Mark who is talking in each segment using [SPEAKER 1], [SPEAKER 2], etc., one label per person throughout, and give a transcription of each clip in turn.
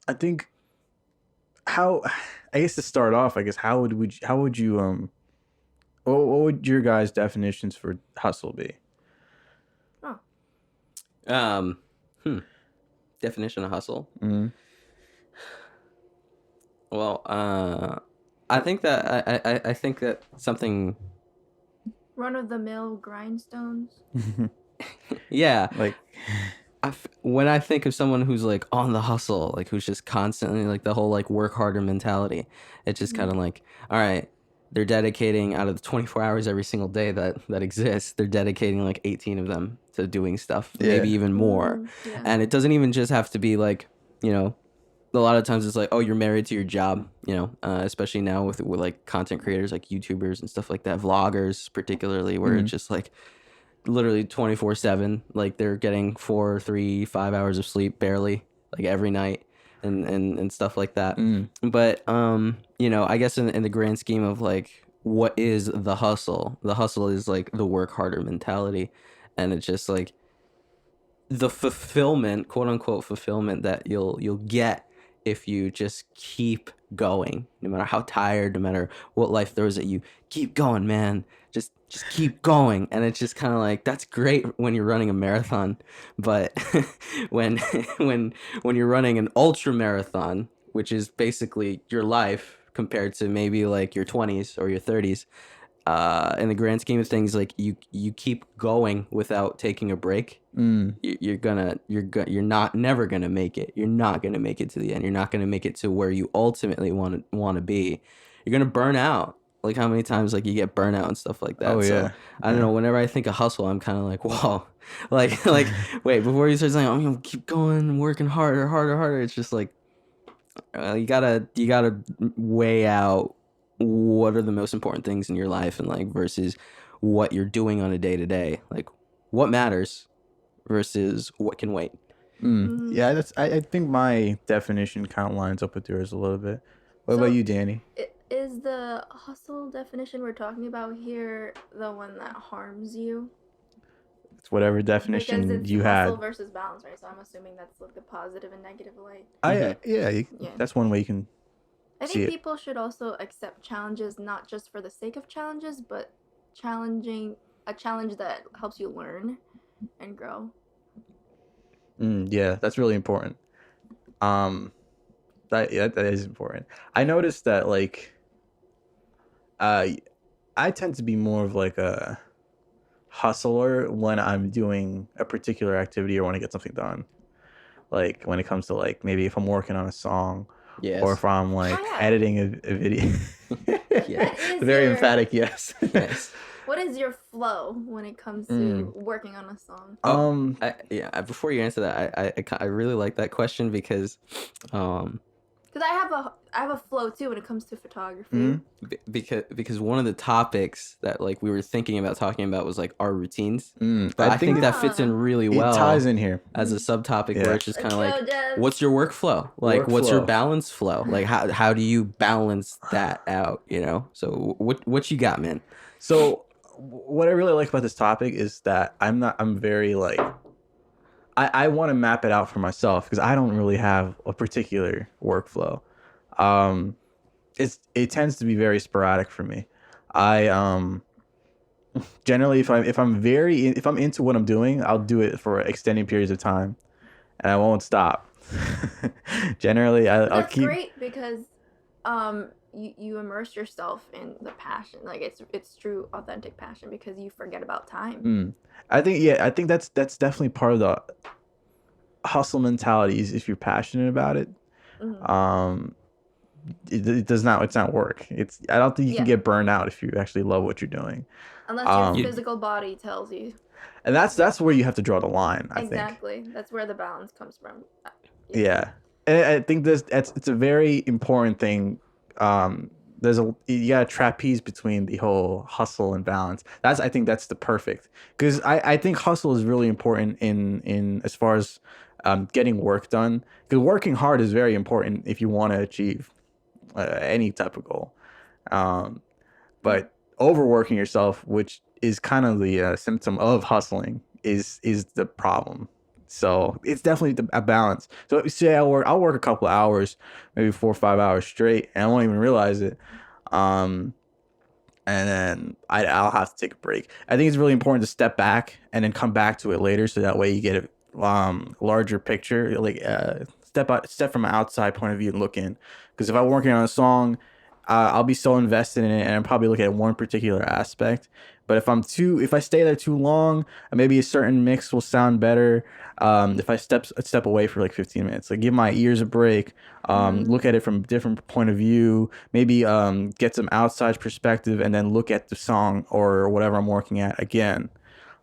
[SPEAKER 1] I think how I guess to start off, I guess how would you what would your guys' definitions for hustle be?
[SPEAKER 2] Oh,
[SPEAKER 3] Um, hmm. Definition of hustle.
[SPEAKER 1] Mm-hmm.
[SPEAKER 3] Well, I think that I think that something.
[SPEAKER 2] run of the mill grindstones.
[SPEAKER 3] Yeah,
[SPEAKER 1] Like,
[SPEAKER 3] when I think of someone who's like on the hustle, like who's just constantly like the whole like work harder mentality, it's just kind of like, all right, they're dedicating out of the 24 hours every single day that exists, they're dedicating like 18 of them to doing stuff, maybe
[SPEAKER 1] yeah.
[SPEAKER 3] even more.
[SPEAKER 2] Yeah.
[SPEAKER 3] And it doesn't even just have to be like, you know, a lot of times it's like, oh, you're married to your job, you know, especially now with like content creators like YouTubers and stuff like that, vloggers particularly, where it's just like literally 24/7, like they're getting 4 3 5 hours of sleep barely, like every night, and stuff like that. But you know, I guess in the grand scheme of like what is the hustle is like the work harder mentality, and it's just like the fulfillment, quote unquote fulfillment, that you'll get if you just keep going, no matter how tired, no matter what life throws at you. Keep going, man. Just keep going. And it's just kind of like, that's great when you're running a marathon, but when when you're running an ultra marathon, which is basically your life compared to maybe like your 20s or your 30s, in the grand scheme of things, like you keep going without taking a break, you're not never gonna make it. You're not gonna make it to the end. You're not gonna make it to where you ultimately want to be. You're gonna burn out. Like how many times like you get burnout and stuff like that.
[SPEAKER 1] Oh,
[SPEAKER 3] So
[SPEAKER 1] yeah.
[SPEAKER 3] I don't know. Whenever I think of hustle, I'm kind of like, whoa, like wait, before you start saying I'm gonna keep going, working harder, it's just like you gotta weigh out what are the most important things in your life, and like versus what you're doing on a day to day, like what matters versus what can wait.
[SPEAKER 1] Yeah, I think my definition kind of lines up with yours a little bit. What about you, Danny?
[SPEAKER 2] Is the hustle definition we're talking about here the one that harms you?
[SPEAKER 1] It's whatever
[SPEAKER 2] Because
[SPEAKER 1] definition
[SPEAKER 2] it's
[SPEAKER 1] you
[SPEAKER 2] hustle
[SPEAKER 1] had.
[SPEAKER 2] versus balance, right? So I'm assuming that's like the positive and negative light.
[SPEAKER 1] Yeah, that's one way you can
[SPEAKER 2] I
[SPEAKER 1] see
[SPEAKER 2] think
[SPEAKER 1] it.
[SPEAKER 2] people should also accept challenges not just for the sake of challenges, but a challenge that helps you learn and grow.
[SPEAKER 1] Yeah, that's really important. That is important. I noticed that like, I tend to be more of like a hustler when I'm doing a particular activity or when I get something done. Like when it comes to like maybe if I'm working on a song,
[SPEAKER 3] Yes.
[SPEAKER 1] or if I'm like editing a video.
[SPEAKER 3] Yeah.
[SPEAKER 1] Very emphatic yes.
[SPEAKER 3] Yes.
[SPEAKER 2] What is your flow when it comes to working on a song?
[SPEAKER 3] Before you answer that, I really like that question because
[SPEAKER 2] Because I have a flow too when it comes to photography.
[SPEAKER 3] because one of the topics that like we were thinking about talking about was like our routines, but I think that fits in really well.
[SPEAKER 1] It ties in here
[SPEAKER 3] as a subtopic where it's just kind of like,
[SPEAKER 2] Jeff.
[SPEAKER 3] what's your workflow? Like, what's your balance flow? Like, how do you balance that out? You know. So what you got, man?
[SPEAKER 1] So what I really like about this topic is that I'm very like, I want to map it out for myself because I don't really have a particular workflow. It tends to be very sporadic for me. I generally if I'm into what I'm doing, I'll do it for extended periods of time, and I won't stop. Generally, I'll keep.
[SPEAKER 2] That's great because you immerse yourself in the passion, like it's true authentic passion because you forget about time.
[SPEAKER 1] I think that's definitely part of the hustle mentality is if you're passionate about it. It's not work. I don't think you can get burned out if you actually love what you're doing,
[SPEAKER 2] unless your physical body tells you.
[SPEAKER 1] And that's where you have to draw the line. I think
[SPEAKER 2] exactly. That's where the balance comes from.
[SPEAKER 1] Yeah, and I think it's a very important thing. You got to trapeze between the whole hustle and balance. I think that's the perfect, because I think hustle is really important in as far as getting work done, because working hard is very important if you want to achieve any type of goal. But overworking yourself, which is kind of the symptom of hustling, is the problem. So it's definitely a balance. So say I'll work a couple of hours, maybe 4 or 5 hours straight, and I won't even realize it. Um, and then I'll have to take a break. I think it's really important to step back and then come back to it later, so that way you get a larger picture, like step from an outside point of view and look in. Because if I'm working on a song, I'll be so invested in it, and I'm probably looking at one particular aspect. But if I stay there too long, maybe a certain mix will sound better. If I step away for like 15 minutes, like give my ears a break, look at it from a different point of view, maybe get some outside perspective, and then look at the song or whatever I'm working at again.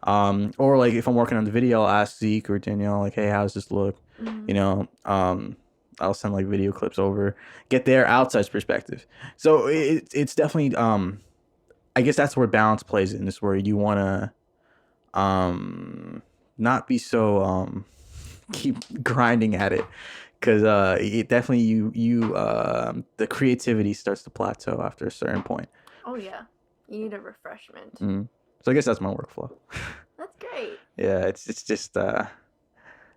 [SPEAKER 1] Or like if I'm working on the video, I'll ask Zeke or Danielle, like, hey, how's this look? You know, I'll send like video clips over, get their outside perspective. So it's definitely I guess that's where balance plays in. This where you want to not be so keep grinding at it, because it definitely the creativity starts to plateau after a certain point.
[SPEAKER 2] Oh yeah, you need a refreshment.
[SPEAKER 1] So I guess that's my workflow.
[SPEAKER 2] That's great.
[SPEAKER 1] Yeah, it's just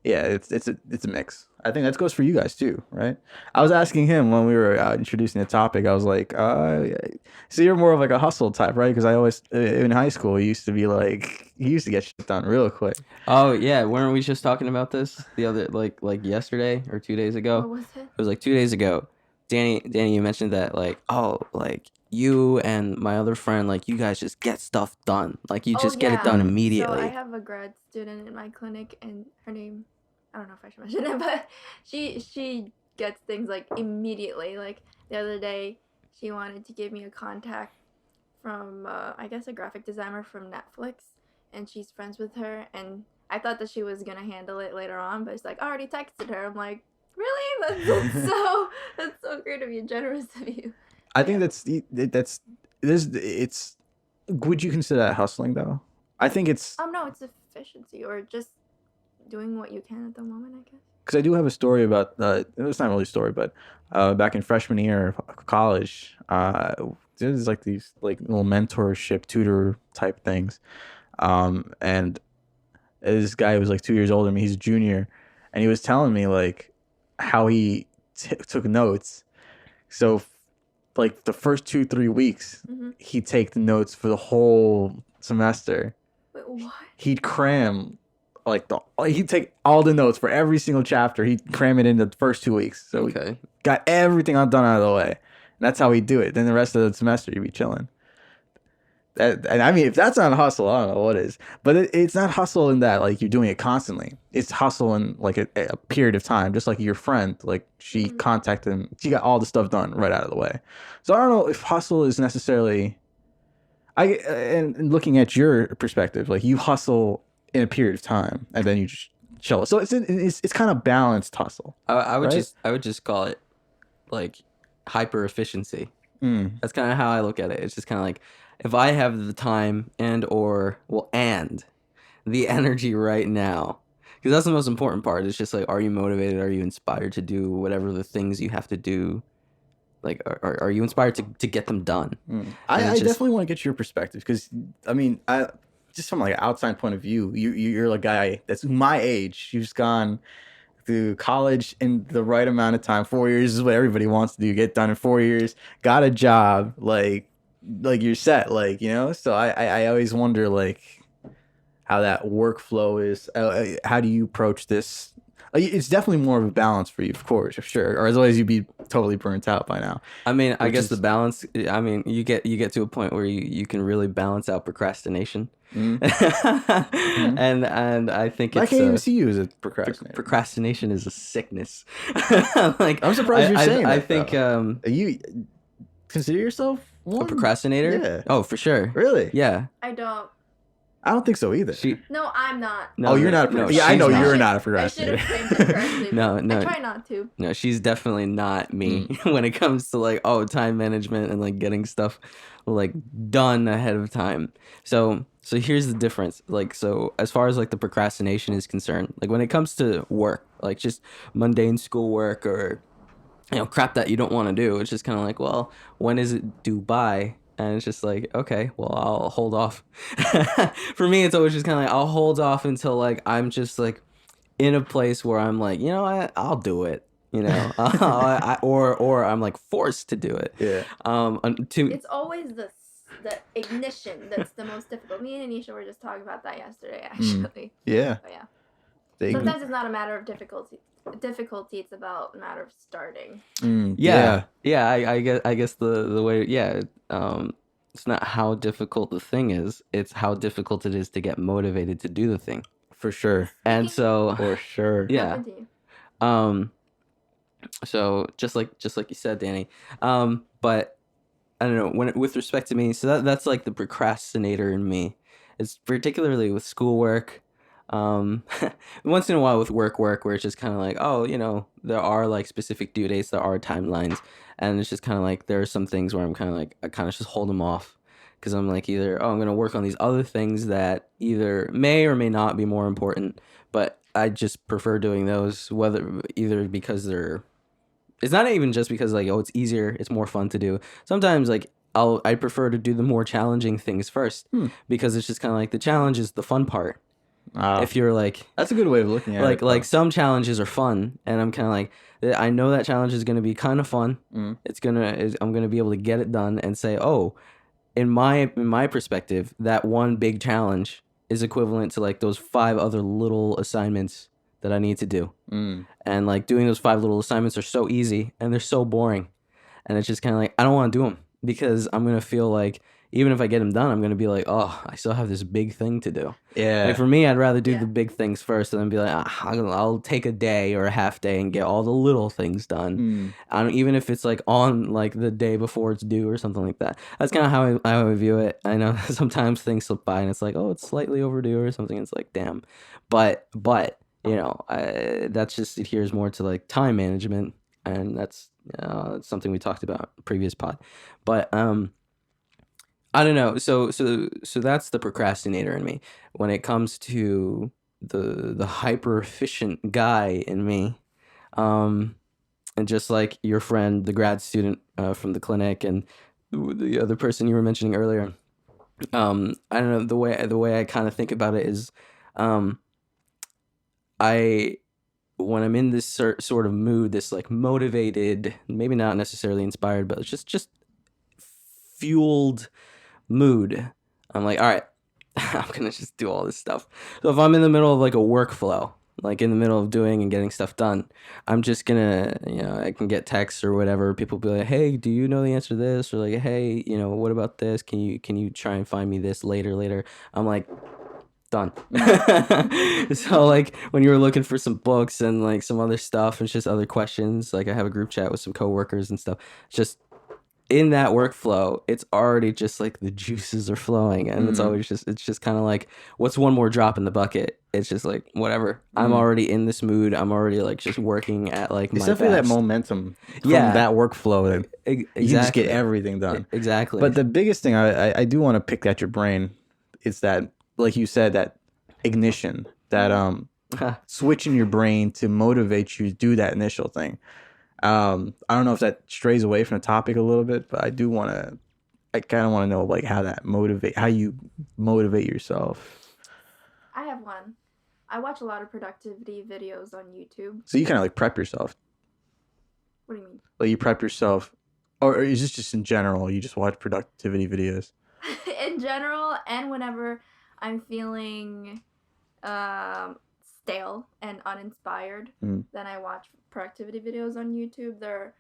[SPEAKER 1] it's a mix. I think that goes for you guys too, right? I was asking him when we were introducing the topic. I was like, so you're more of like a hustle type, right? Because I always in high school he used to be like, he used to get shit done real quick.
[SPEAKER 3] Oh yeah, weren't we just talking about this the other like yesterday or 2 days ago?
[SPEAKER 2] What was it?
[SPEAKER 3] It was like 2 days ago. Danny, you mentioned that like, oh, like you and my other friend, like you guys just get stuff done. Like you just get it done immediately.
[SPEAKER 2] So I have a grad student in my clinic, and her name, I don't know if I should mention it, but she gets things like immediately. Like the other day, she wanted to give me a contact from I guess a graphic designer from Netflix, and she's friends with her. And I thought that she was gonna handle it later on, but it's like I already texted her. I'm like, really? That's so great of you, generous of you.
[SPEAKER 1] I think it's. Would you consider that hustling though? I think it's.
[SPEAKER 2] No, it's efficiency or just doing what you can at the moment, I guess.
[SPEAKER 1] Because I do have a story about it's not really a story, but back in freshman year of college, there's like these like little mentorship tutor type things, and this guy was like 2 years older than me. He's a junior, and he was telling me like how he took notes. So like the first 2-3 weeks, he'd take the notes for the whole semester.
[SPEAKER 2] Wait, what?
[SPEAKER 1] He'd cram he'd take all the notes for every single chapter. He'd cram it in the first 2 weeks. So
[SPEAKER 3] okay,
[SPEAKER 1] we got everything done out of the way. And that's how he'd do it. Then the rest of the semester, he'd be chilling. And I mean, if that's not hustle, I don't know what is. But it's not hustle in that like you're doing it constantly. It's hustle in like a period of time. Just like your friend, like she contacted him, she got all the stuff done right out of the way. So I don't know if hustle is necessarily. And looking at your perspective, like you hustle in a period of time and then you just chill. So it's kind of balanced hustle.
[SPEAKER 3] I would
[SPEAKER 1] right?
[SPEAKER 3] just call it like hyper efficiency. That's kind of how I look at it. It's just kind of like, if I have the time and the energy right now, because that's the most important part. It's just like, are you motivated? Are you inspired to do whatever the things you have to do? Like, are you inspired to get them done?
[SPEAKER 1] I definitely want to get your perspective, because I mean, just from like an outside point of view, you're a guy that's my age. You've just gone through college in the right amount of time. 4 years is what everybody wants to do. Get done in 4 years. Got a job. Like you're set. Like, you know. So I always wonder like how that workflow is. How do you approach this? It's definitely more of a balance for you, of course, for sure. Or otherwise you'd be totally burnt out by now.
[SPEAKER 3] I mean, I guess the balance. I mean, you get to a point where you can really balance out procrastination. And I think
[SPEAKER 1] I can't even see you as a procrastinator.
[SPEAKER 3] Procrastination is a sickness. Like,
[SPEAKER 1] I'm surprised you're saying that.
[SPEAKER 3] I think
[SPEAKER 1] you consider yourself one?
[SPEAKER 3] A procrastinator.
[SPEAKER 1] Yeah.
[SPEAKER 3] Oh, for sure.
[SPEAKER 1] Really?
[SPEAKER 3] Yeah.
[SPEAKER 1] I don't think so either.
[SPEAKER 2] No, I'm not.
[SPEAKER 1] No, you're not. Yeah, I know you're not a procrastinator.
[SPEAKER 2] I should have framed it correctly.
[SPEAKER 3] No.
[SPEAKER 2] I try not to.
[SPEAKER 3] No, she's definitely not me when it comes to like time management and like getting stuff like done ahead of time. So here's the difference. Like, so as far as like the procrastination is concerned, like when it comes to work, like just mundane schoolwork or crap that you don't want to do, it's just kind of like, well, when is it due by? And it's just like, okay, well, I'll hold off. For me, it's always just kind of like, I'll hold off until like I'm just like in a place where I'm like, I'll do it. Or I'm like forced to do it.
[SPEAKER 1] Yeah.
[SPEAKER 2] It's always the ignition that's the most difficult. Me and Anisha were just talking about that yesterday, actually.
[SPEAKER 1] Yeah.
[SPEAKER 2] But yeah.
[SPEAKER 1] The
[SPEAKER 2] Sometimes it's not a matter of difficulty. It's about a matter of starting.
[SPEAKER 3] Yeah. I guess the way, it's not how difficult the thing is, it's how difficult it is to get motivated to do the thing.
[SPEAKER 1] For sure.
[SPEAKER 3] And so,
[SPEAKER 1] For sure.
[SPEAKER 3] yeah. So just like you said, Danny. But I don't know, with respect to me, so that's like the procrastinator in me. It's particularly with schoolwork. Once in a while with work where it's just kind of like, oh, there are like specific due dates, there are timelines, and it's just kind of like there are some things where I'm kind of like, I kind of just hold them off because I'm like, either I'm gonna work on these other things that either may or may not be more important, but I just prefer doing those, either because it's not even just because like, oh, it's easier, it's more fun to do. Sometimes like I prefer to do the more challenging things first because it's just kind of like the challenge is the fun part. If you're like,
[SPEAKER 1] that's a good way of looking at it.
[SPEAKER 3] Like some challenges are fun, and I'm kind of like, I know that challenge is going to be kind of fun. I'm gonna be able to get it done and say, oh, in my perspective, that one big challenge is equivalent to like those 5 other little assignments that I need to do. And like doing those 5 little assignments are so easy and they're so boring, and it's just kind of like, I don't want to do them because I'm gonna feel like, even if I get them done, I'm going to be like, oh, I still have this big thing to do.
[SPEAKER 1] Yeah.
[SPEAKER 3] Like for me, I'd rather do the big things first and then be like, I'll take a day or a half day and get all the little things done. Even if it's like on like the day before it's due or something like that. That's kind of how I view it. I know sometimes things slip by and it's like, oh, it's slightly overdue or something. It's like, damn. But that's just adheres more to like time management. And that's something we talked about in previous pod. But, I don't know. So that's the procrastinator in me. When it comes to the hyper efficient guy in me, and just like your friend, the grad student from the clinic, and the other person you were mentioning earlier, I don't know, the way I kind of think about it is, when I'm in this sort of mood, this like motivated, maybe not necessarily inspired, but just fueled mood, I'm like, all right, I'm gonna just do all this stuff. So if I'm in the middle of like a workflow, like in the middle of doing and getting stuff done, I'm just gonna, I can get texts or whatever. People be like, hey, do you know the answer to this? Or like, hey, what about this? Can you try and find me this later? I'm like, done. So like when you were looking for some books and like some other stuff and just other questions, like I have a group chat with some coworkers and stuff, just in that workflow, it's already just like the juices are flowing, and it's just kind of like, what's one more drop in the bucket? It's just like, whatever. I'm already in this mood. I'm already like just working at like my
[SPEAKER 1] definitely
[SPEAKER 3] best.
[SPEAKER 1] that momentum from that workflow that
[SPEAKER 3] Exactly.
[SPEAKER 1] you can just get everything done.
[SPEAKER 3] Exactly.
[SPEAKER 1] But the biggest thing I do want to pick at your brain is that, like you said, that ignition, that switch in your brain to motivate you to do that initial thing. I don't know if that strays away from the topic a little bit, but I kind of want to know like how you motivate yourself.
[SPEAKER 2] I have one. I watch a lot of productivity videos on YouTube.
[SPEAKER 1] So you kind of like prep yourself.
[SPEAKER 2] What do you mean?
[SPEAKER 1] Like you prep yourself, or is this just in general? You just watch productivity videos?
[SPEAKER 2] In general, and whenever I'm feeling stale and uninspired, then I watch productivity videos on YouTube. There are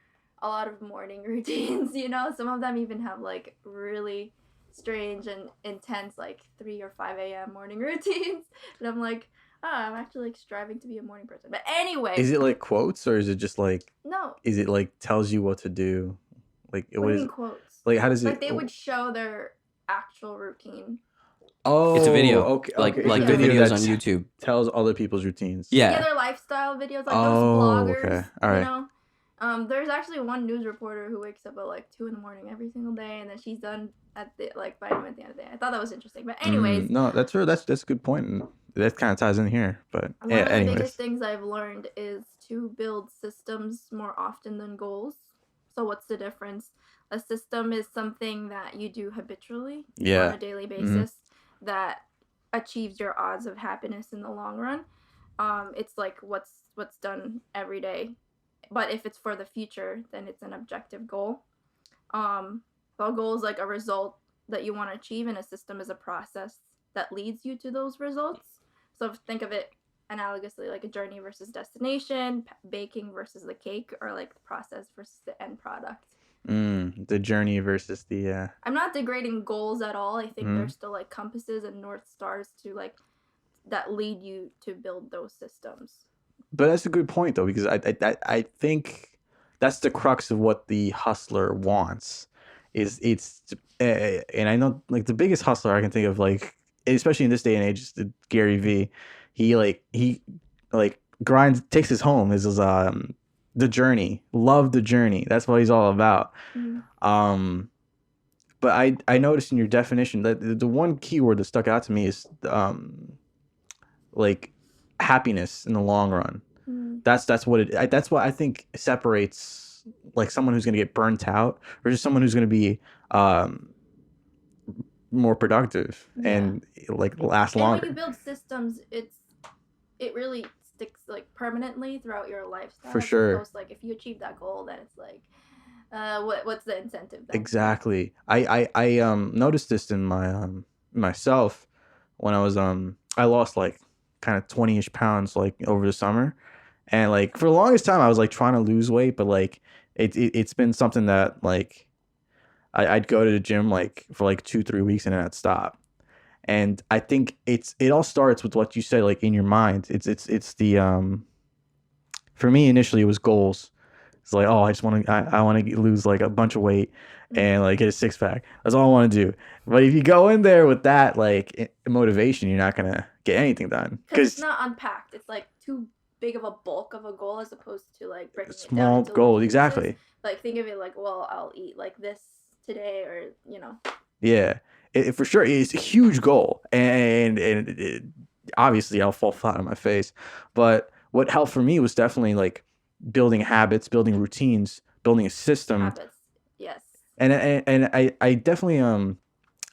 [SPEAKER 2] a lot of morning routines, some of them even have like really strange and intense like 3 or 5 a.m. morning routines, and I'm like, I'm actually like striving to be a morning person. But anyway,
[SPEAKER 1] is it like quotes, or is it just like,
[SPEAKER 2] no,
[SPEAKER 1] is it like tells you what to do? Like
[SPEAKER 2] what do you mean quotes?
[SPEAKER 1] Like how does it,
[SPEAKER 2] like they would show their actual routine.
[SPEAKER 1] Oh,
[SPEAKER 3] it's a video.
[SPEAKER 1] Okay,
[SPEAKER 3] like
[SPEAKER 1] okay.
[SPEAKER 3] the videos on YouTube
[SPEAKER 2] tells
[SPEAKER 1] other people's routines.
[SPEAKER 3] Yeah,
[SPEAKER 2] their lifestyle videos, like those bloggers.
[SPEAKER 1] Okay. All right.
[SPEAKER 2] There's actually one news reporter who wakes up at like 2 a.m. every single day, and then she's done at the like vitamin at the end of the day. I thought that was interesting, but anyways.
[SPEAKER 1] No, that's a good point, and that kind of ties in here. But
[SPEAKER 2] one of the biggest things I've learned is to build systems more often than goals. So what's the difference? A system is something that you do habitually on a daily basis that achieves your odds of happiness in the long run. It's like what's done every day. But if it's for the future, then it's an objective goal. A goal is like a result that you want to achieve, and a system is a process that leads you to those results. So think of it analogously like a journey versus destination, baking versus the cake, or like the process versus the end product.
[SPEAKER 1] The journey versus the
[SPEAKER 2] I'm not degrading goals at all. I think they're still like compasses and north stars to like that lead you to build those systems.
[SPEAKER 1] But that's a good point though, because I think that's the crux of what the hustler wants. And I know like the biggest hustler I can think of, like especially in this day and age, is the Gary V. He grinds, takes his home is the journey. Love the journey. That's what he's all about. But I noticed in your definition that the one keyword that stuck out to me is like happiness in the long run. That's what I think separates like someone who's going to get burnt out versus someone who's going to be more productive and like last longer.
[SPEAKER 2] When you build systems, it really sticks like permanently throughout your lifestyle.
[SPEAKER 1] For sure.
[SPEAKER 2] Opposed, like if you achieve that goal, then it's like what's the incentive then?
[SPEAKER 1] Exactly. I noticed this in my myself when I was I lost like kind of 20-ish pounds like over the summer, and like for the longest time I was like trying to lose weight, but like it's been something that like I'd go to the gym like for like 2-3 weeks and then I'd stop. And I think it all starts with what you say, like in your mind. It's the for me initially it was goals. It's like, oh, I want to lose like a bunch of weight and like get a 6-pack. That's all I want to do. But if you go in there with that like motivation, you're not gonna get anything done
[SPEAKER 2] because it's not unpacked. It's like too big of a bulk of a goal as opposed to like breaking
[SPEAKER 1] small
[SPEAKER 2] it down into
[SPEAKER 1] goals.
[SPEAKER 2] pieces.
[SPEAKER 1] Exactly.
[SPEAKER 2] Like think of it like, well, I'll eat like this today, or you know.
[SPEAKER 1] Yeah, for sure, it's a huge goal, and obviously I'll fall flat on my face. But what helped for me was definitely like building habits, building routines, building a system.
[SPEAKER 2] Habits, yes.
[SPEAKER 1] And I definitely I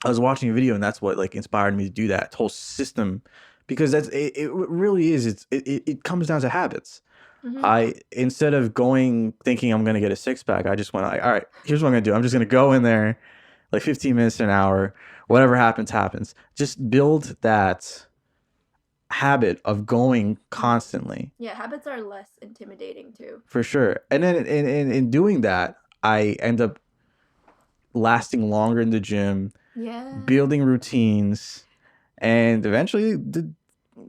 [SPEAKER 1] was watching a video, and that's what like inspired me to do that whole system, because it really is. It comes down to habits. I instead of thinking I'm gonna get a 6-pack, I just went like, all right, here's what I'm gonna do. I'm just gonna go in there like 15 minutes to an hour, whatever happens. Just build that habit of going constantly.
[SPEAKER 2] Yeah, habits are less intimidating too.
[SPEAKER 1] For sure. And then in doing that, I end up lasting longer in the gym, building routines, and eventually the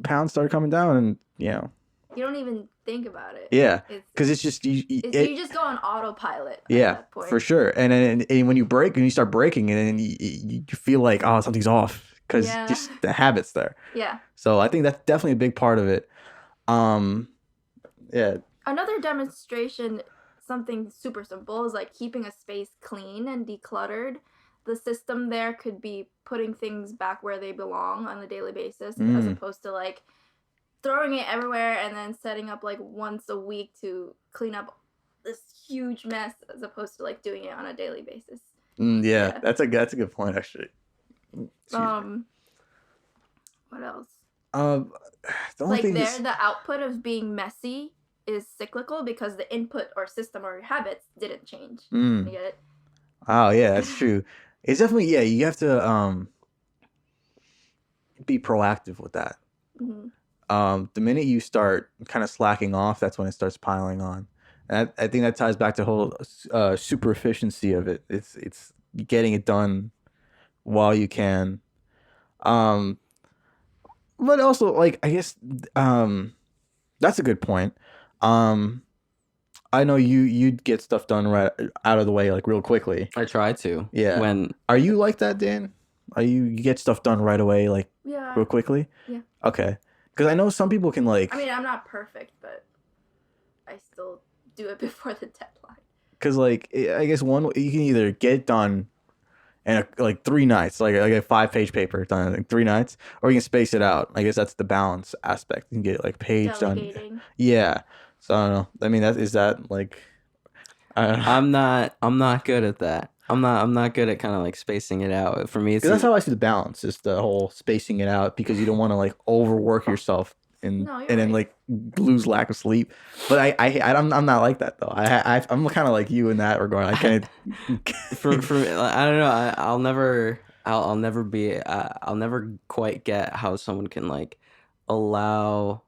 [SPEAKER 1] pounds started coming down, and
[SPEAKER 2] you don't even think about it.
[SPEAKER 1] Yeah, because it's just you
[SPEAKER 2] just go on autopilot.
[SPEAKER 1] Yeah,
[SPEAKER 2] at that point.
[SPEAKER 1] for sure. And when you start breaking, and then you feel like, oh, something's off, because just the habits there.
[SPEAKER 2] Yeah.
[SPEAKER 1] So I think that's definitely a big part of it. Yeah.
[SPEAKER 2] Another demonstration, something super simple, is like keeping a space clean and decluttered. The system there could be putting things back where they belong on a daily basis, as opposed to like throwing it everywhere and then setting up like once a week to clean up this huge mess, as opposed to like doing it on a daily basis.
[SPEAKER 1] Yeah, that's a good point actually.
[SPEAKER 2] What else?
[SPEAKER 1] The only thing
[SPEAKER 2] the output of being messy is cyclical because the input or system or habits didn't change. You get it?
[SPEAKER 1] Oh yeah, that's true. It's definitely, you have to be proactive with that. The minute you start kind of slacking off, that's when it starts piling on. And I think that ties back to the whole super efficiency of it. It's getting it done while you can. But also, like, I guess that's a good point. I know you'd get stuff done right out of the way, like real quickly.
[SPEAKER 3] I try to.
[SPEAKER 1] Yeah. Are you like that, Dan? You get stuff done right away, like real quickly? Yeah. Okay. Because I know some people can like.
[SPEAKER 2] I mean, I'm not perfect, but I still do it before the deadline.
[SPEAKER 1] Because like, I guess you can either get it done in like 3 nights, like a 5-page paper done in like 3 nights, or you can space it out. I guess that's the balance aspect. You can get like page done. Yeah. So I don't know. I mean, is that like?
[SPEAKER 3] I'm not good at that. I'm not good at kind of like spacing it out. For me, it's
[SPEAKER 1] that's how I see the balance. Is the whole spacing it out, because you don't want to like overwork yourself and
[SPEAKER 2] No, you're
[SPEAKER 1] and then
[SPEAKER 2] right.
[SPEAKER 1] like lose lack of sleep. But I'm not like that though. I'm kind of like you in that regard. I kind
[SPEAKER 3] For I don't know. I'll never quite get how someone can like allow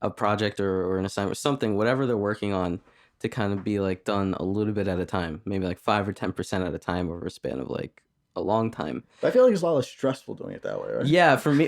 [SPEAKER 3] a project or an assignment, something, whatever they're working on, to kind of be like done a little bit at a time, maybe like 5 or 10% at a time over a span of like a long time.
[SPEAKER 1] I feel like it's a lot less stressful doing it that way, right?
[SPEAKER 3] Yeah, for me,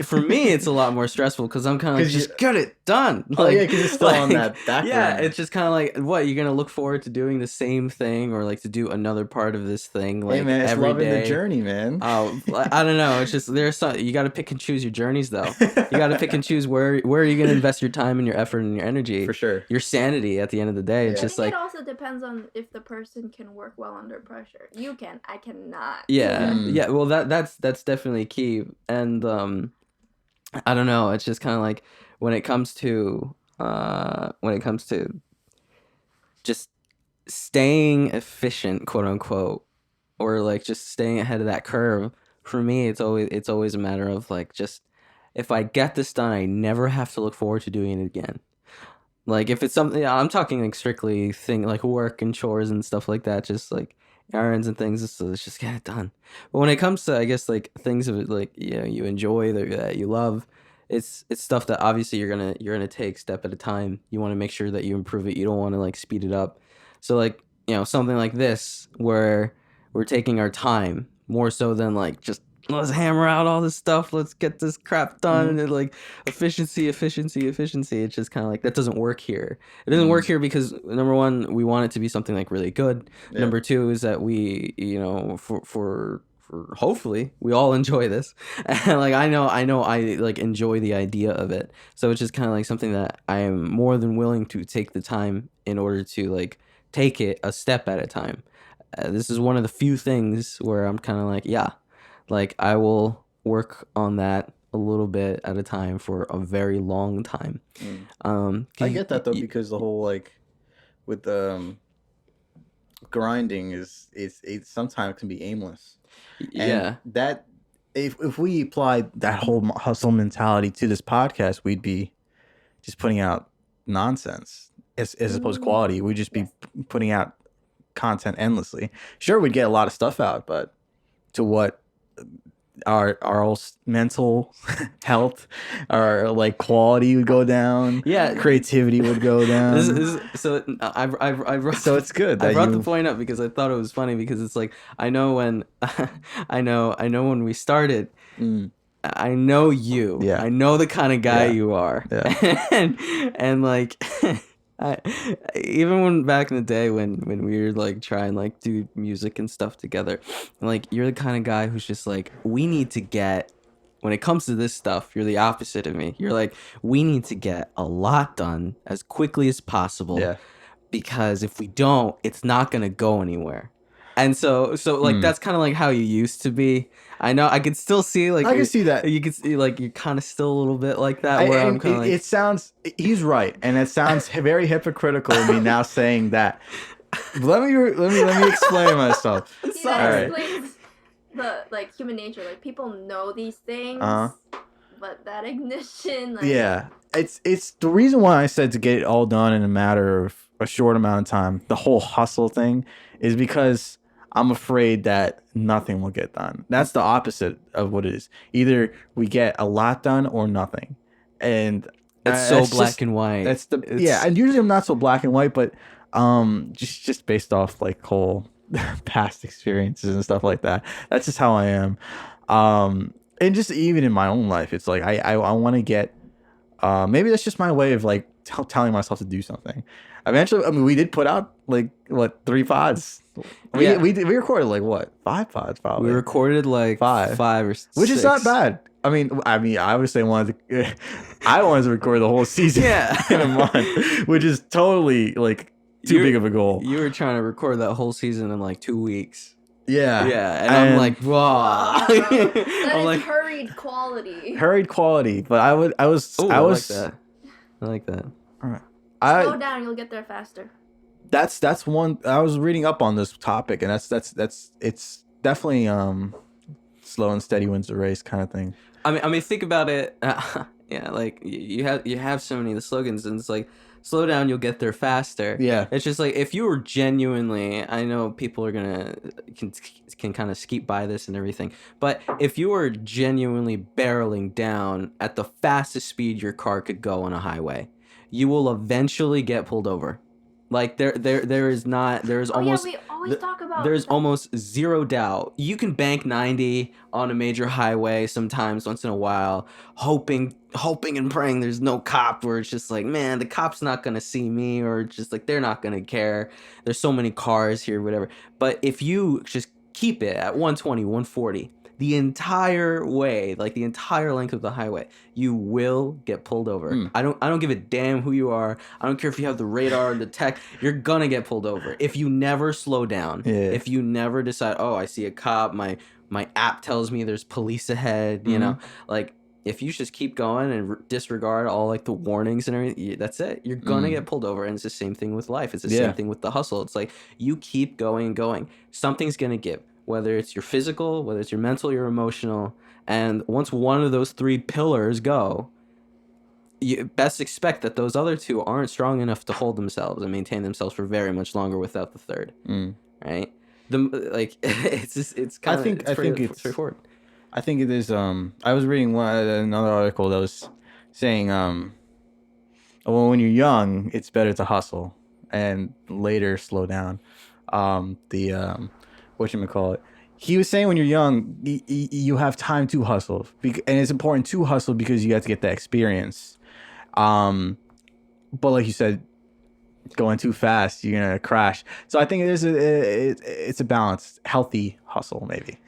[SPEAKER 3] it's a lot more stressful because I'm kind of like,
[SPEAKER 1] 'Cause you-
[SPEAKER 3] just get it done.
[SPEAKER 1] Oh, yeah, 'cause it's still on that back
[SPEAKER 3] Yeah,
[SPEAKER 1] burner.
[SPEAKER 3] it's just kind of like, what, you're gonna look forward to doing the same thing or like to do another part of this thing like
[SPEAKER 1] Hey man, it's
[SPEAKER 3] every
[SPEAKER 1] loving
[SPEAKER 3] day.
[SPEAKER 1] the journey, man.
[SPEAKER 3] Oh, I don't know. It's just there's some, you got to pick and choose your journeys though. You got to pick and choose where are you gonna invest your time and your effort and your energy,
[SPEAKER 1] For sure.
[SPEAKER 3] your sanity at the end of the day. It's
[SPEAKER 1] Yeah.
[SPEAKER 3] just
[SPEAKER 2] I think
[SPEAKER 3] like,
[SPEAKER 2] it also depends on if the person can work well under pressure. You can, I cannot.
[SPEAKER 3] yeah,
[SPEAKER 1] Mm.
[SPEAKER 3] yeah. Well, that's definitely key. And I don't know. It's just kind of like when it comes to just staying efficient, quote unquote, or like just staying ahead of that curve. For me, it's always a matter of like, just if I get this done, I never have to look forward to doing it again. Like if it's something, I'm talking like strictly like work and chores and stuff like that, just like errands and things. So let's just get it done. But when it comes to, I guess, like things of like, you know, you enjoy that you love, it's stuff that obviously you're gonna take step at a time. You want to make sure that you improve it. You don't want to like speed it up. So like, you know, something like this where we're taking our time more so than like just let's hammer out all this stuff. Let's get this crap done. And like efficiency. It's just kind of like, that doesn't work here. It doesn't work here because number one, we want it to be something like really good.
[SPEAKER 1] Yeah.
[SPEAKER 3] Number two is that we, you know, for hopefully we all enjoy this. And like, I know I like enjoy the idea of it. So it's just kind of like something that I am more than willing to take the time in order to like take it a step at a time. This is one of the few things where I'm kind of like, yeah, like I will work on that a little bit at a time for a very long time.
[SPEAKER 1] I get that though, because the whole like with grinding is it sometimes can be aimless. And
[SPEAKER 3] yeah,
[SPEAKER 1] that if we applied that whole hustle mentality to this podcast, we'd be just putting out nonsense as opposed to quality. We'd just be putting out content endlessly. Sure, we'd get a lot of stuff out, but to what our whole mental health, our like quality would go down.
[SPEAKER 3] Yeah.
[SPEAKER 1] Creativity would go down.
[SPEAKER 3] So
[SPEAKER 1] So it's good
[SPEAKER 3] I
[SPEAKER 1] that
[SPEAKER 3] brought the
[SPEAKER 1] you.
[SPEAKER 3] point up because I thought it was funny, because it's like, I know when I know when we started,
[SPEAKER 1] Mm,
[SPEAKER 3] I know you.
[SPEAKER 1] Yeah.
[SPEAKER 3] I know the kind of guy
[SPEAKER 1] Yeah.
[SPEAKER 3] you are.
[SPEAKER 1] Yeah.
[SPEAKER 3] and like even when back in the day when we were like trying like do music and stuff together, like you're the kind of guy who's just like, we need to get, when it comes to this stuff, you're the opposite of me. You're like, we need to get a lot done as quickly as possible.
[SPEAKER 1] Yeah.
[SPEAKER 3] Because if we don't, it's not gonna go anywhere. And so like that's kind of like how you used to be. I know I could still see like
[SPEAKER 1] I can see that.
[SPEAKER 3] you could see like you're kind of still a little bit like that. Where I'm kind of like,
[SPEAKER 1] it sounds. He's right, and it sounds very hypocritical of me now saying that. Let me explain myself.
[SPEAKER 2] See,
[SPEAKER 3] Sorry.
[SPEAKER 2] that
[SPEAKER 1] Alright.
[SPEAKER 2] explains the like human nature. Like people know these things, but that ignition, like
[SPEAKER 1] Yeah, it's the reason why I said to get it all done in a matter of a short amount of time. The whole hustle thing is because I'm afraid that nothing will get done. That's the opposite of what it is. Either we get a lot done or nothing, and
[SPEAKER 3] it's so
[SPEAKER 1] that's
[SPEAKER 3] black
[SPEAKER 1] just-
[SPEAKER 3] and white.
[SPEAKER 1] That's the
[SPEAKER 3] It's-
[SPEAKER 1] yeah, and usually I'm not so black and white, but just based off like whole past experiences and stuff like that. That's just how I am. And just even in my own life, it's like I want to get. Maybe that's just my way of like telling myself to do something. Eventually, I mean, we did put out like what 3 pods. We recorded like what 5 pods probably.
[SPEAKER 3] we recorded like 5 or 6,
[SPEAKER 1] Which is not bad. I mean, obviously I wanted to record the whole season in a month, which is totally like too big of a goal.
[SPEAKER 3] You were trying to record that whole season in like 2 weeks.
[SPEAKER 1] Yeah.
[SPEAKER 3] Yeah, and I'm like, wow.
[SPEAKER 2] that
[SPEAKER 3] I'm
[SPEAKER 2] is
[SPEAKER 3] like,
[SPEAKER 2] hurried quality.
[SPEAKER 1] hurried quality, but I was
[SPEAKER 3] oh, I like that. I like that.
[SPEAKER 2] Slow down, you'll get there faster.
[SPEAKER 1] That's one I was reading up on this topic, and that's it's definitely slow and steady wins the race kind of thing.
[SPEAKER 3] I mean, think about it. Yeah, like you have so many of the slogans, and it's like, slow down, you'll get there faster.
[SPEAKER 1] Yeah.
[SPEAKER 3] It's just like, if you were genuinely, I know people are can kind of skeep by this and everything, but if you were genuinely barreling down at the fastest speed your car could go on a highway, you will eventually get pulled over. Like there is almost
[SPEAKER 2] we always talk about
[SPEAKER 3] there's
[SPEAKER 2] that.
[SPEAKER 3] almost zero doubt. You can bank 90 on a major highway sometimes, once in a while, hoping and praying there's no cop, where it's just like, man, the cop's not gonna see me, or just like, they're not gonna care. There's so many cars here, whatever. But if you just keep it at 120, 140, the entire way, like the entire length of the highway, you will get pulled over. I don't give a damn who you are. I don't care if you have the radar or the tech. You're gonna get pulled over if you never slow down.
[SPEAKER 1] Yeah.
[SPEAKER 3] If you never decide, oh, I see a cop, my app tells me there's police ahead, you know, like, if you just keep going and disregard all like the warnings and everything, that's it. You're gonna get pulled over. And it's the same thing with life. It's the same thing with the hustle. It's like, you keep going and going, something's gonna give. Whether it's your physical, whether it's your mental, your emotional. And once one of those three pillars go, you best expect that those other two aren't strong enough to hold themselves and maintain themselves for very much longer without the third. Right? It's kind of straightforward.
[SPEAKER 1] I think it is. I was reading another article that was saying, well, when you're young, it's better to hustle, and later slow down. Whatchamacallit, he was saying when you're young, you have time to hustle, and it's important to hustle because you have to get that experience. But like you said, going too fast, you're gonna crash. So I think it's a balanced, healthy hustle, maybe.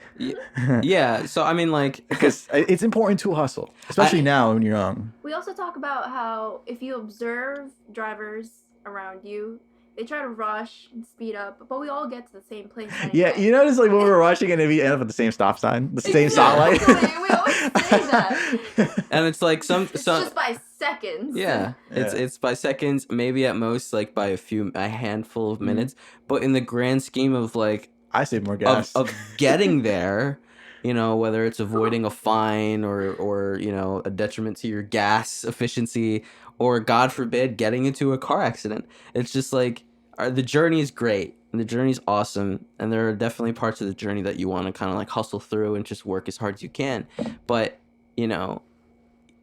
[SPEAKER 3] Yeah. So I mean, like,
[SPEAKER 1] because it's important to hustle, especially now when you're young.
[SPEAKER 2] We also talk about how if you observe drivers around you, they try to rush and speed up, but we all get to the same place anyway.
[SPEAKER 1] Yeah, you notice like when we're rushing and we end up at the same stop sign, the same stop light.
[SPEAKER 2] We always say that.
[SPEAKER 3] And it's like
[SPEAKER 2] It's just by seconds.
[SPEAKER 3] Yeah, it's by seconds, maybe at most like by a handful of minutes. But in the grand scheme of like,
[SPEAKER 1] I save more gas
[SPEAKER 3] of getting there, you know, whether it's avoiding a fine or you know, a detriment to your gas efficiency, or God forbid getting into a car accident. It's just like, the journey is great and the journey is awesome, and there are definitely parts of the journey that you want to kind of like hustle through and just work as hard as you can. But you know,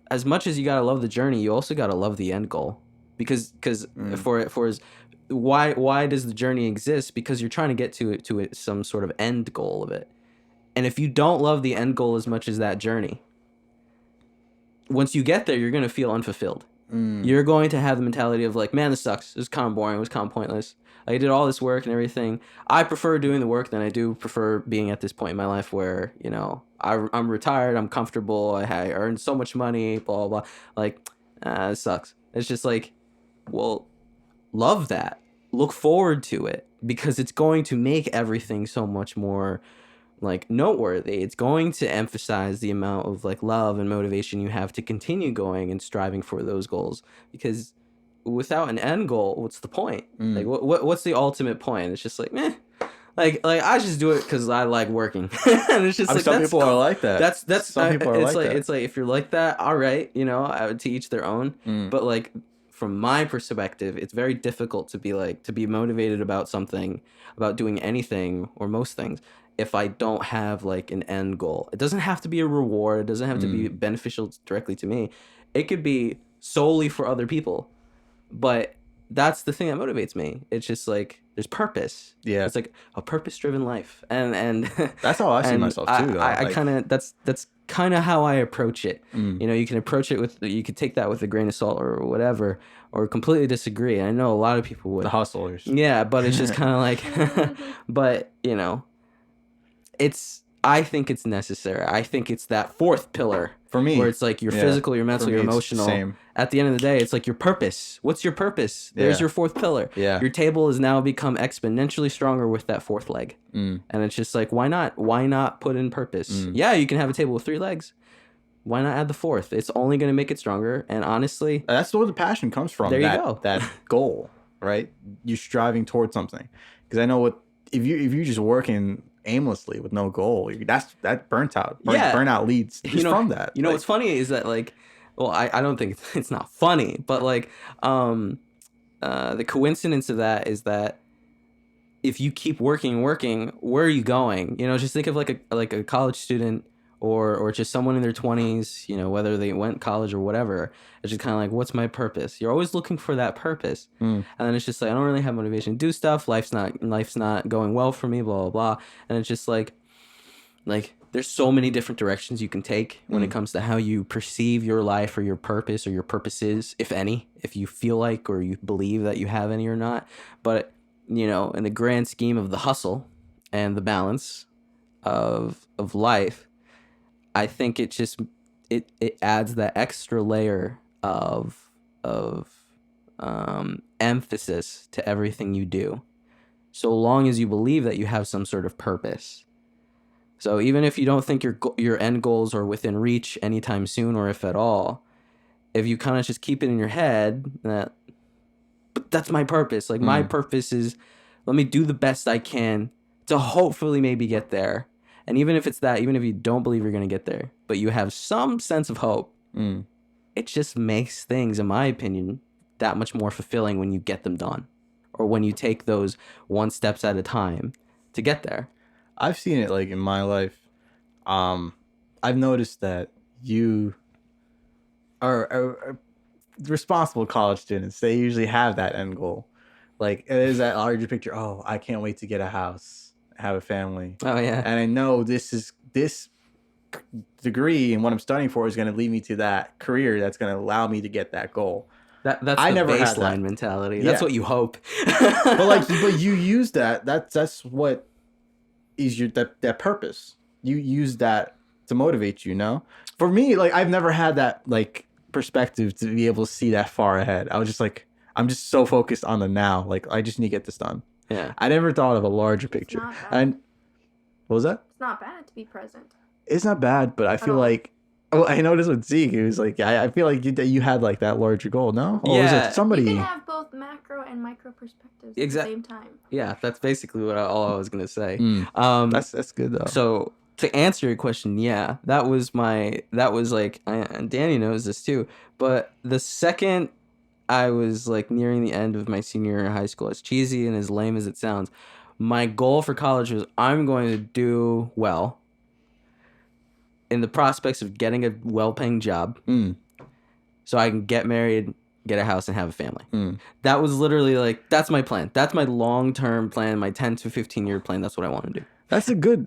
[SPEAKER 3] as much as you gotta love the journey, you also gotta love the end goal, because why does the journey exist? Because you're trying to get to some sort of end goal of it. And if you don't love the end goal as much as that journey, once you get there, you're gonna feel unfulfilled. You're going to have the mentality of like, man, this sucks. It was kind of boring. It was kind of pointless. I did all this work and everything. I prefer doing the work than I do prefer being at this point in my life where, you know, I'm retired. I'm comfortable. I earned so much money, blah, blah, blah. Like, it sucks. It's just like, well, love that. Look forward to it, because it's going to make everything so much more like noteworthy. It's going to emphasize the amount of like love and motivation you have to continue going and striving for those goals, because without an end goal, what's the point? Like what's the ultimate point? It's just like, meh. Like I just do it because I like working. And it's just like,
[SPEAKER 1] some people are like that.
[SPEAKER 3] That's
[SPEAKER 1] some people are like that.
[SPEAKER 3] It's like, if you're like that, all right, you know, to each their own. But like, from my perspective, it's very difficult to be motivated about something, about doing anything or most things, if I don't have like an end goal. It doesn't have to be a reward. It doesn't have to be beneficial directly to me. It could be solely for other people. But that's the thing that motivates me. It's just like, there's purpose. Yeah. It's like a purpose-driven life. And
[SPEAKER 1] that's how I see myself too, though.
[SPEAKER 3] I kind of, that's kind of how I approach it. You know, you can approach it you could take that with a grain of salt or whatever, or completely disagree. I know a lot of people would.
[SPEAKER 1] The hustlers.
[SPEAKER 3] Yeah, but it's just kind of like, but you know, I think it's necessary. I think it's that fourth pillar
[SPEAKER 1] for me,
[SPEAKER 3] where it's like your physical, your mental, your emotional. Same. At the end of the day, it's like your purpose. What's your purpose? There's your fourth pillar. Yeah. Your table has now become exponentially stronger with that fourth leg. And it's just like, why not? Why not put in purpose? Yeah, you can have a table with 3 legs. Why not add the fourth? It's only going to make it stronger. And honestly,
[SPEAKER 1] that's where the passion comes from.
[SPEAKER 3] There you go.
[SPEAKER 1] That goal, right? You're striving towards something. Because I know if you're just working aimlessly with no goal, that burnt out. Burnout leads from that.
[SPEAKER 3] You know, what's funny is that like, well, I don't think it's not funny, but like the coincidence of that is that if you keep working, where are you going? You know, just think of like a college student or just someone in their 20s, you know, whether they went college or whatever. It's just kind of like, what's my purpose? You're always looking for that purpose. And then it's just like, I don't really have motivation to do stuff. Life's not going well for me, blah, blah, blah. And it's just like there's so many different directions you can take when it comes to how you perceive your life or your purpose or your purposes, if any, if you feel like or you believe that you have any or not. But, you know, in the grand scheme of the hustle and the balance of life, I think it just it adds that extra layer of emphasis to everything you do, so long as you believe that you have some sort of purpose. So even if you don't think your end goals are within reach anytime soon, or if at all, if you kind of just keep it in your head that, but that's my purpose. Like my purpose is, let me do the best I can to hopefully maybe get there. And even if it's that, even if you don't believe you're going to get there, but you have some sense of hope, it just makes things, in my opinion, that much more fulfilling when you get them done, or when you take those one steps at a time to get there.
[SPEAKER 1] I've seen it like in my life. I've noticed that you are responsible college students. They usually have that end goal. Like it is that larger picture. Oh, I can't wait to get a house, have a family.
[SPEAKER 3] Oh yeah.
[SPEAKER 1] And I know this degree and what I'm studying for is going to lead me to that career that's going to allow me to get that goal.
[SPEAKER 3] That's
[SPEAKER 1] I
[SPEAKER 3] the
[SPEAKER 1] never had
[SPEAKER 3] baseline
[SPEAKER 1] that
[SPEAKER 3] mentality. That's what you hope.
[SPEAKER 1] but you use that. That's what is your that purpose. You use that to motivate you. No, for me, like I've never had that like perspective to be able to see that far ahead. I was just like, I'm just so focused on the now. Like I just need to get this done.
[SPEAKER 3] Yeah.
[SPEAKER 1] I never thought of a larger picture.
[SPEAKER 2] not bad.
[SPEAKER 1] And what was that?
[SPEAKER 2] It's not bad to be present.
[SPEAKER 1] It's not bad, but I feel
[SPEAKER 2] all.
[SPEAKER 1] like. Oh, I noticed with Zeke, it was like I feel like you had like that larger goal, no? Or was
[SPEAKER 3] Yeah.
[SPEAKER 1] it somebody?
[SPEAKER 2] You can have both macro and micro perspectives at the same time.
[SPEAKER 3] Yeah, that's basically all I was gonna say.
[SPEAKER 1] That's good though.
[SPEAKER 3] So to answer your question, yeah, that was like, and Danny knows this too, but the second I was like nearing the end of my senior year in high school, as cheesy and as lame as it sounds, my goal for college was I'm going to do well in the prospects of getting a well-paying job so I can get married, get a house, and have a family. That was literally like, that's my plan. That's my long-term plan, my 10 to 15-year plan. That's what I want to do.
[SPEAKER 1] That's a good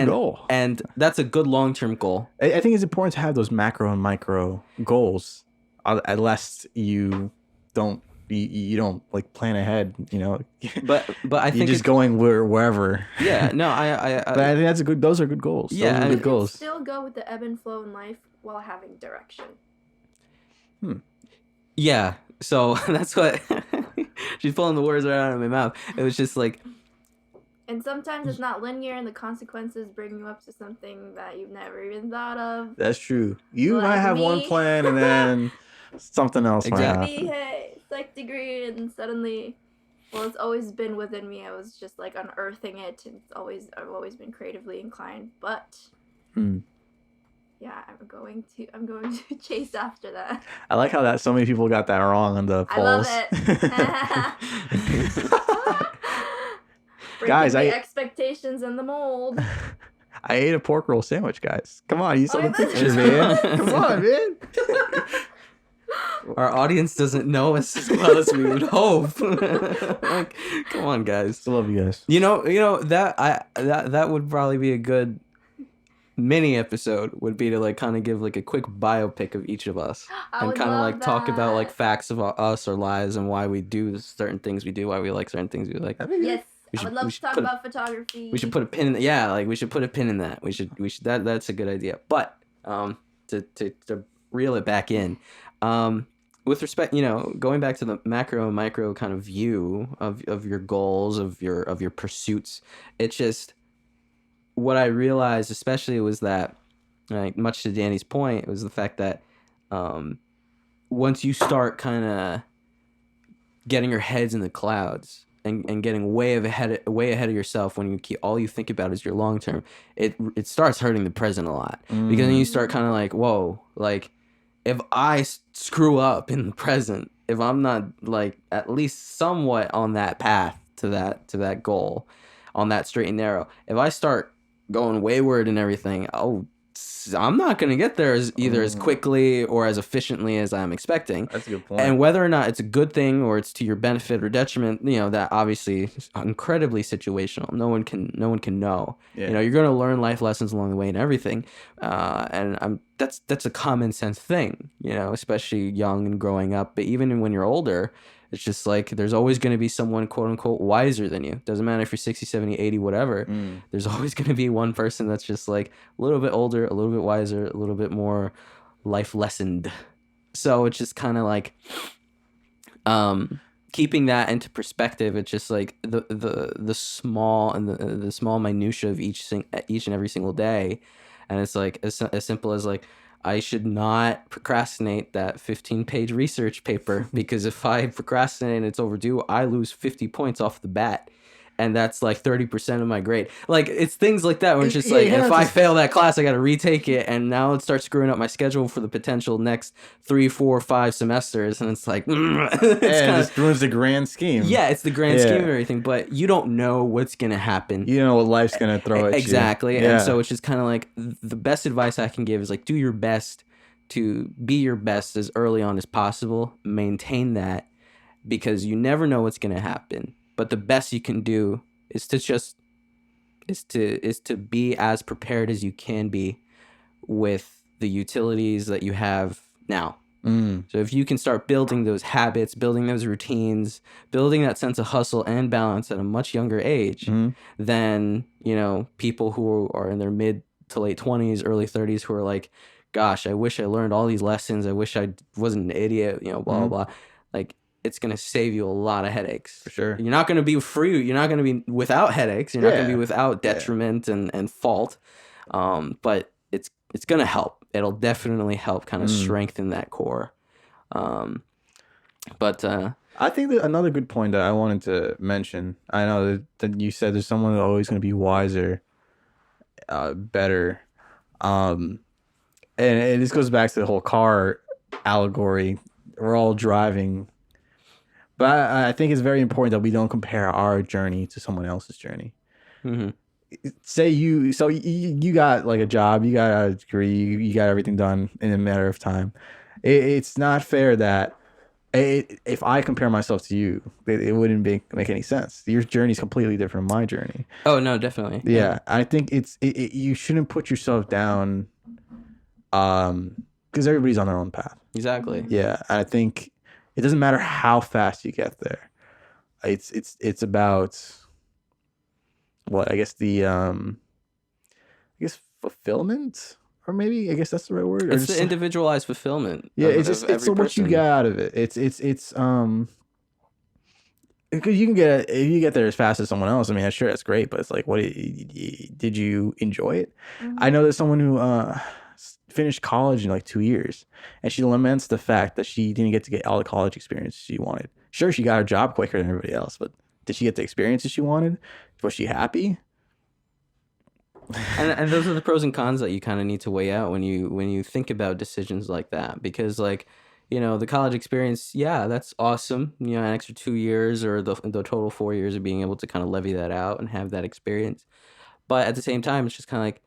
[SPEAKER 1] goal.
[SPEAKER 3] And that's a good long-term goal.
[SPEAKER 1] I think it's important to have those macro and micro goals, unless you don't like plan ahead, you know.
[SPEAKER 3] But I think
[SPEAKER 1] you're just going wherever.
[SPEAKER 3] Yeah, no,
[SPEAKER 1] but I think those are good goals.
[SPEAKER 3] Yeah,
[SPEAKER 1] those are good goals.
[SPEAKER 2] Still go with the ebb and flow in life while having direction.
[SPEAKER 3] Yeah, so that's what she's pulling the words right out of my mouth. It was just like,
[SPEAKER 2] and sometimes it's not linear, and the consequences bring you up to something that you've never even thought of.
[SPEAKER 1] That's true. You
[SPEAKER 2] Like
[SPEAKER 1] might have
[SPEAKER 2] me.
[SPEAKER 1] one plan and then something else
[SPEAKER 3] Exactly.
[SPEAKER 1] might
[SPEAKER 2] Me,
[SPEAKER 1] happen.
[SPEAKER 2] hey, psych degree, and suddenly, well, it's always been within me. I was just like unearthing it, and I've always been creatively inclined. But yeah, I'm going to chase after that.
[SPEAKER 1] I like how that so many people got that wrong on the polls.
[SPEAKER 2] I love it.
[SPEAKER 1] Guys,
[SPEAKER 2] the expectations and the mold.
[SPEAKER 1] I ate a pork roll sandwich, guys. Come on, you saw the
[SPEAKER 2] that's
[SPEAKER 1] picture,
[SPEAKER 2] true.
[SPEAKER 1] man. Come on, man.
[SPEAKER 3] our audience doesn't know us as well as we would hope. Like, come on, guys.
[SPEAKER 1] Still love you guys.
[SPEAKER 3] You know that would probably be a good mini episode, would be to like kind of give like a quick biopic of each of us
[SPEAKER 2] I
[SPEAKER 3] and
[SPEAKER 2] would
[SPEAKER 3] kind of
[SPEAKER 2] love
[SPEAKER 3] like talk about like
[SPEAKER 2] that.
[SPEAKER 3] facts of us, our lives, and why we do certain things we do, why we like certain things we like.
[SPEAKER 2] Yes,
[SPEAKER 3] We
[SPEAKER 2] I
[SPEAKER 3] should-
[SPEAKER 2] would love
[SPEAKER 3] we
[SPEAKER 2] to
[SPEAKER 3] should
[SPEAKER 2] talk
[SPEAKER 3] put a-
[SPEAKER 2] about photography.
[SPEAKER 3] We should put a pin in we should put a pin in that. We should that's a good idea. But to reel it back in, with respect, you know, going back to the macro and micro kind of view of your goals, of your pursuits, it's just what I realized especially was that, like, much to Danny's point, it was the fact that once you start kind of getting your heads in the clouds and getting way ahead of yourself, when all you think about is your long term, it starts hurting the present a lot, because then you start kind of like, whoa, like if I screw up in the present, if I'm not like at least somewhat on that path to that goal, on that straight and narrow, if I start going wayward and everything, I'm not gonna get there either as quickly or as efficiently as I'm expecting.
[SPEAKER 1] That's a good point.
[SPEAKER 3] And whether or not it's a good thing or it's to your benefit or detriment, that obviously is incredibly situational. No one can know.
[SPEAKER 1] Yeah.
[SPEAKER 3] You're gonna learn life lessons along the way and everything. And that's a common sense thing. Especially young and growing up. But even when you're older, it's just like there's always going to be someone quote unquote wiser than you. Doesn't matter if you're 60, 70, 80, whatever. There's always going to be one person that's just like a little bit older, a little bit wiser, a little bit more life lessoned. So it's just kind of like keeping that into perspective. It's just like the small and the small minutia of each and every single day. And it's like as simple as like, I should not procrastinate that 15-page research paper, because if I procrastinate and it's overdue, I lose 50 points off the bat. And that's like 30% of my grade. Like, it's things like that where it's just like, if I fail that class, I got to retake it. And now it starts screwing up my schedule for the potential next 3, 4, 5 semesters. And it's like,
[SPEAKER 1] it just ruins the grand scheme.
[SPEAKER 3] Yeah, it's the grand scheme of everything. But you don't know what's going to happen.
[SPEAKER 1] You don't know what life's going to throw at you.
[SPEAKER 3] Exactly. Yeah. And so it's just kind of like the best advice I can give is like, do your best to be your best as early on as possible. Maintain that, because you never know what's going to happen. But the best you can do is to be as prepared as you can be with the utilities that you have now. So if you can start building those habits, building those routines, building that sense of hustle and balance at a much younger age, than people who are in their mid to late 20s, early 30s, who are like, gosh, I wish I learned all these lessons. I wish I wasn't an idiot, blah, blah, blah. Like, it's going to save you a lot of headaches.
[SPEAKER 1] For sure.
[SPEAKER 3] You're not going to be free. You're not going to be without headaches. You're not going to be without detriment and fault. But it's going to help. It'll definitely help kind of strengthen that core. But
[SPEAKER 1] I think that another good point that I wanted to mention, I know that you said there's someone who's always going to be wiser, better. And this goes back to the whole car allegory. We're all driving. But I think it's very important that we don't compare our journey to someone else's journey. Say you got like a job, you got a degree, you got everything done in a matter of time. It's not fair that if I compare myself to you, it wouldn't make any sense. Your journey is completely different from my journey.
[SPEAKER 3] Oh no, definitely.
[SPEAKER 1] Yeah, I think you shouldn't put yourself down, because everybody's on their own path.
[SPEAKER 3] Exactly.
[SPEAKER 1] Yeah, I think it doesn't matter how fast you get there. It's about what I guess fulfillment, or maybe I guess that's the right word.
[SPEAKER 3] It's the individualized fulfillment.
[SPEAKER 1] Yeah, it's what you get out of it. It's because you get there as fast as someone else. I mean, sure, that's great, but it's like, what did you enjoy it? I know there's someone who finished college in like 2 years, and she laments the fact that she didn't get to get all the college experience she wanted. Sure, she got her job quicker than everybody else, but did she get the experiences she wanted? Was she happy?
[SPEAKER 3] And those are the pros and cons that you kind of need to weigh out when you think about decisions like that, because like, the college experience, yeah, that's awesome. An extra 2 years or the total 4 years of being able to kind of levy that out and have that experience. But at the same time, it's just kind of like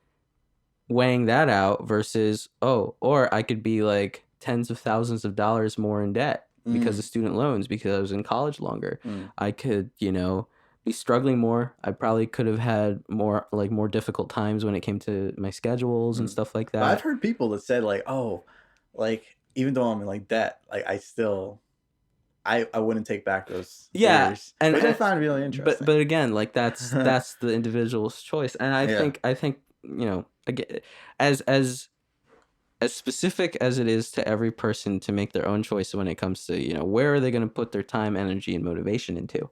[SPEAKER 3] weighing that out versus, or I could be like tens of thousands of dollars more in debt because of student loans, because I was in college longer. I could, be struggling more. I probably could have had more difficult times when it came to my schedules and stuff like that.
[SPEAKER 1] But I've heard people that said like, even though I'm in like debt, like I wouldn't take back those years.
[SPEAKER 3] And
[SPEAKER 1] which I find really interesting.
[SPEAKER 3] But again, like that's the individual's choice. And I think again, as specific as it is to every person to make their own choice when it comes to, where are they going to put their time, energy, and motivation into.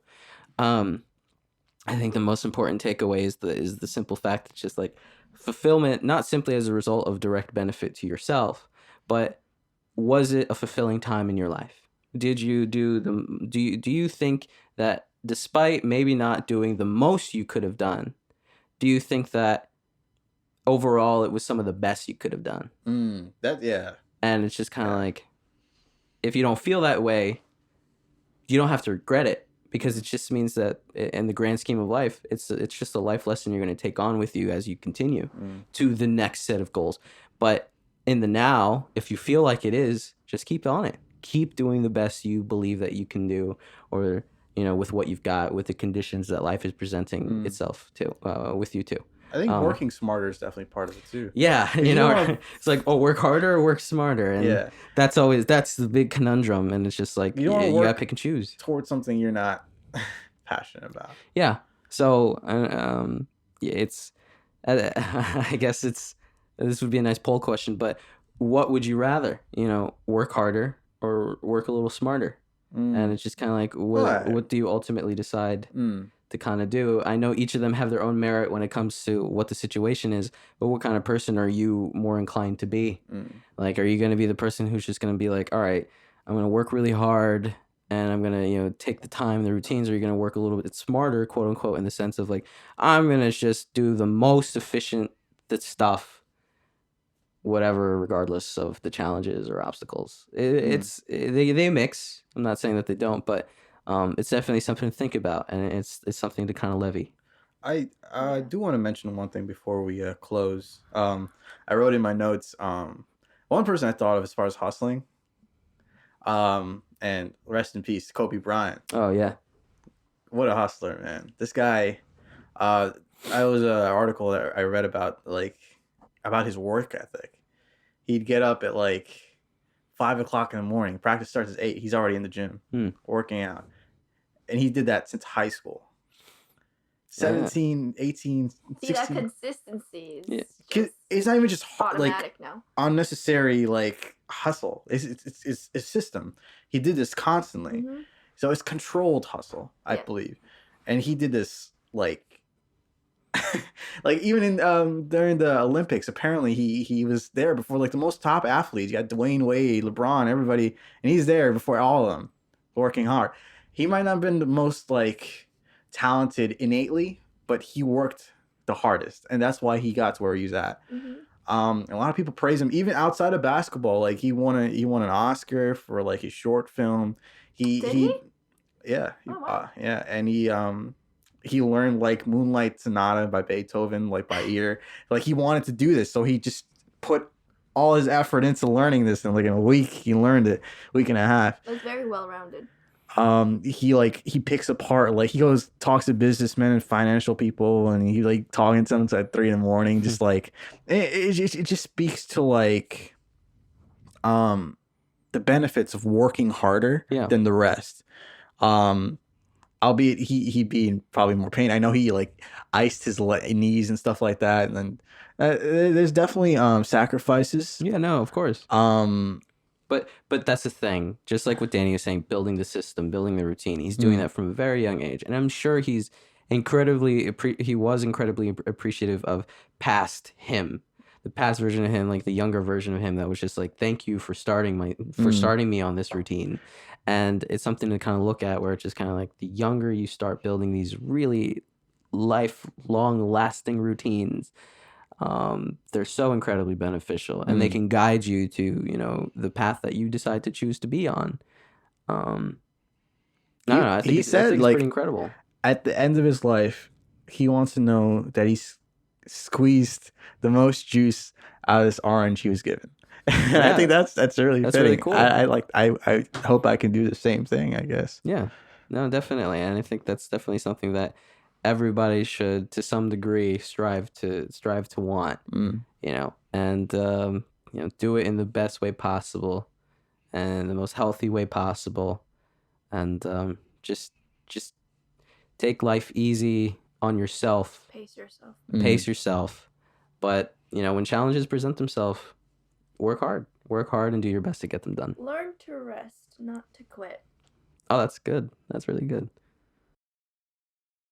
[SPEAKER 3] I think the most important takeaway is the simple fact that just like fulfillment, not simply as a result of direct benefit to yourself, but was it a fulfilling time in your life? Did you do you think that despite maybe not doing the most you could have done, do you think that overall it was some of the best you could have done? And it's just kind of
[SPEAKER 1] Yeah.
[SPEAKER 3] like, if you don't feel that way, you don't have to regret it, because it just means that in the grand scheme of life, it's just a life lesson you're going to take on with you as you continue to the next set of goals. But in the now, if you feel like it is, just keep on it. Keep doing the best you believe that you can do, or with what you've got, with the conditions that life is presenting itself to with you too.
[SPEAKER 1] I think working smarter is definitely part of it too.
[SPEAKER 3] Yeah, it's like, work harder or work smarter, and that's the big conundrum, and it's just like you gotta pick and choose
[SPEAKER 1] towards something you're not passionate about.
[SPEAKER 3] Yeah, so it's I guess this would be a nice poll question, but what would you rather? Work harder or work a little smarter? And it's just kind of like, what do you ultimately decide to kind of do? I know each of them have their own merit when it comes to what the situation is, but what kind of person are you more inclined to be? Like, are you going to be the person who's just going to be like, all right, I'm going to work really hard and I'm going to, take the time, the routines, or are you going to work a little bit smarter, quote unquote, in the sense of like, I'm going to just do the most efficient stuff, whatever, regardless of the challenges or obstacles. They mix. I'm not saying that they don't, but it's definitely something to think about, and it's something to kind of levy.
[SPEAKER 1] I do want to mention one thing before we close. I wrote in my notes one person I thought of as far as hustling. And rest in peace, Kobe Bryant.
[SPEAKER 3] Oh yeah,
[SPEAKER 1] what a hustler, man! This guy. I was an article that I read about his work ethic. He'd get up at like 5 o'clock in the morning. Practice starts at 8. He's already in the gym working out, and he did that since high school. 17, 18, 16.
[SPEAKER 2] See, that consistency is
[SPEAKER 1] it's not even just
[SPEAKER 2] automatic now.
[SPEAKER 1] Unnecessary hustle. It's a system. He did this constantly, so it's controlled hustle, I believe, and he did this even in during the Olympics. Apparently he was there before the most top athletes. You got Dwayne Wade, LeBron, everybody, and he's there before all of them, working hard. He might not have been the most talented innately, but he worked the hardest, and that's why he got to where he's at. A lot of people praise him even outside of basketball. He won an Oscar for his short film. Yeah.
[SPEAKER 2] Oh, wow.
[SPEAKER 1] Yeah, and he learned Moonlight Sonata by Beethoven by ear. He wanted to do this, so he just put all his effort into learning this, and in a week he learned it, week and a half.
[SPEAKER 2] That's very well rounded.
[SPEAKER 1] He picks apart, he goes talks to businessmen and financial people, and he talking to them at 3 a.m. just it just speaks to the benefits of working harder than the rest. Albeit he be in probably more pain. I know he iced his knees and stuff like that, and then there's definitely sacrifices.
[SPEAKER 3] Yeah, no, of course. But that's the thing. Just like what Danny was saying, building the system, building the routine. He's doing that from a very young age, and I'm sure he was incredibly appreciative of past him, the past version of him, the younger version of him that was just thank you for starting me on this routine. And it's something to kind of look at, where it's just kind of the younger you start building these really lifelong lasting routines, they're so incredibly beneficial, and they can guide you to the path that you decide to choose to be on. I don't know. I think it's pretty incredible.
[SPEAKER 1] At the end of his life, he wants to know that he's squeezed the most juice out of this orange he was given. I think that's really fitting.
[SPEAKER 3] Really cool.
[SPEAKER 1] I hope I can do the same thing, I guess.
[SPEAKER 3] Yeah, no, definitely, and I think that's definitely something that everybody should, to some degree, strive to want. And do it in the best way possible, and the most healthy way possible, and just take life easy on yourself.
[SPEAKER 2] Pace yourself.
[SPEAKER 3] Pace yourself, but when challenges present themselves, work hard and do your best to get them done.
[SPEAKER 2] Learn to rest, not to quit.
[SPEAKER 3] Oh, that's good. That's really good.